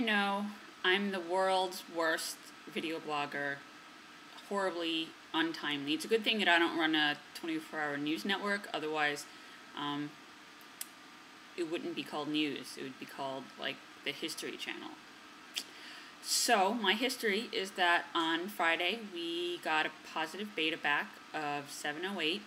know I'm the world's worst video blogger, horribly untimely. It's a good thing that I don't run a 24-hour news network, otherwise it wouldn't be called news. It would be called, like, the History Channel. So, my history is that on Friday we got a positive beta back of 708,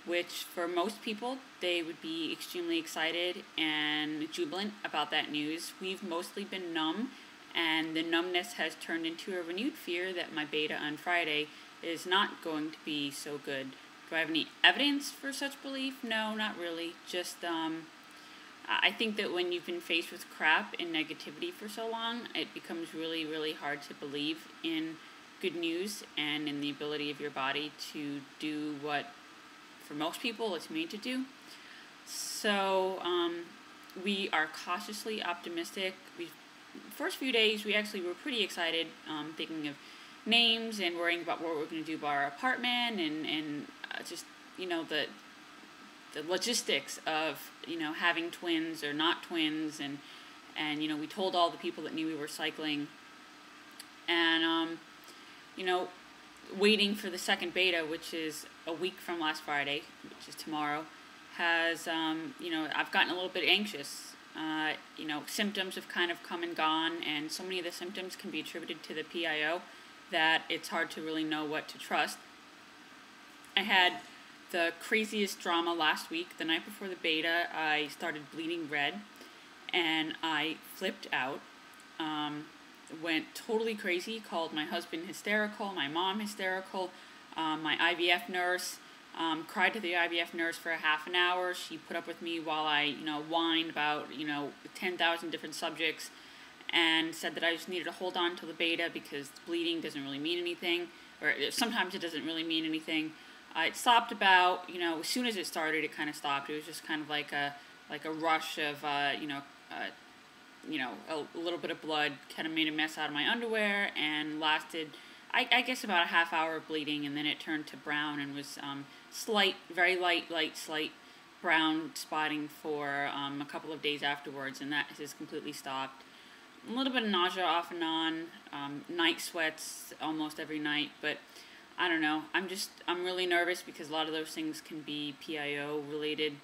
which for most people, they would be extremely excited and jubilant about that news. We've mostly been numb, and the numbness has turned into a renewed fear that my beta on Friday is not going to be so good. Do I have any evidence for such belief? No, not really. Just, I think that when you've been faced with crap and negativity for so long, it becomes really, really hard to believe in good news and in the ability of your body to do what, for most people, it's made to do. So, we are cautiously optimistic. First few days, we actually were pretty excited, thinking of names and worrying about what we're going to do about our apartment and just, you know, the logistics of, you know, having twins or not twins, and you know, we told all the people that knew we were cycling, and you know, waiting for the second beta, which is a week from last Friday, which is tomorrow, has you know, I've gotten a little bit anxious. You know, symptoms have kind of come and gone, and so many of the symptoms can be attributed to the PIO that it's hard to really know what to trust. I had the craziest drama last week. The night before the beta, I started bleeding red, and I flipped out, went totally crazy, called my husband hysterical, my mom hysterical, my IVF nurse, cried to the IVF nurse for a half an hour. She put up with me while I, you know, whined about, you know, 10,000 different subjects, and said that I just needed to hold on to the beta because bleeding doesn't really mean anything, or sometimes it doesn't really mean anything. It stopped about, you know, as soon as it started, it kind of stopped. It was just kind of like a rush of, you know, a little bit of blood, kind of made a mess out of my underwear, and lasted, I guess, about a half hour of bleeding, and then it turned to brown and was slight, very light, slight brown spotting for a couple of days afterwards, and that has completely stopped. A little bit of nausea off and on, night sweats almost every night, but I don't know. I'm really nervous because a lot of those things can be PIO related,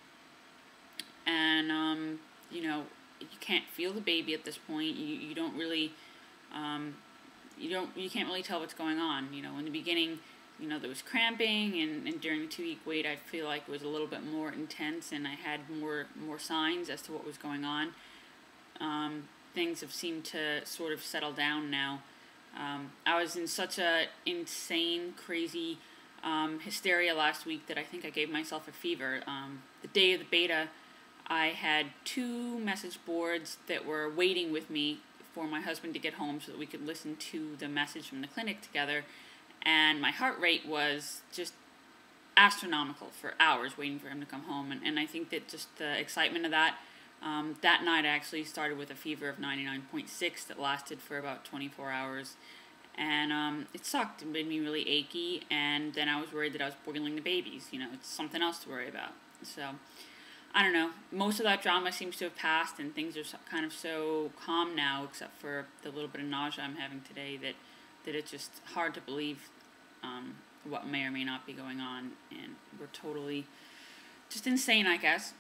and you know, you can't feel the baby at this point. You don't really, you can't really tell what's going on. You know, in the beginning, you know, there was cramping, and during the 2-week wait, I feel like it was a little bit more intense, and I had more signs as to what was going on. Things have seemed to sort of settle down now. I was in such a insane, crazy hysteria last week that I think I gave myself a fever. The day of the beta, I had 2 message boards that were waiting with me for my husband to get home so that we could listen to the message from the clinic together, and my heart rate was just astronomical for hours waiting for him to come home, and I think that just the excitement of that, that night I actually started with a fever of 99.6 that lasted for about 24 hours, and it sucked. It made me really achy, and then I was worried that I was boiling the babies. You know, it's something else to worry about. So, I don't know. Most of that drama seems to have passed, and things are kind of so calm now, except for the little bit of nausea I'm having today, that it's just hard to believe what may or may not be going on, and we're totally just insane, I guess.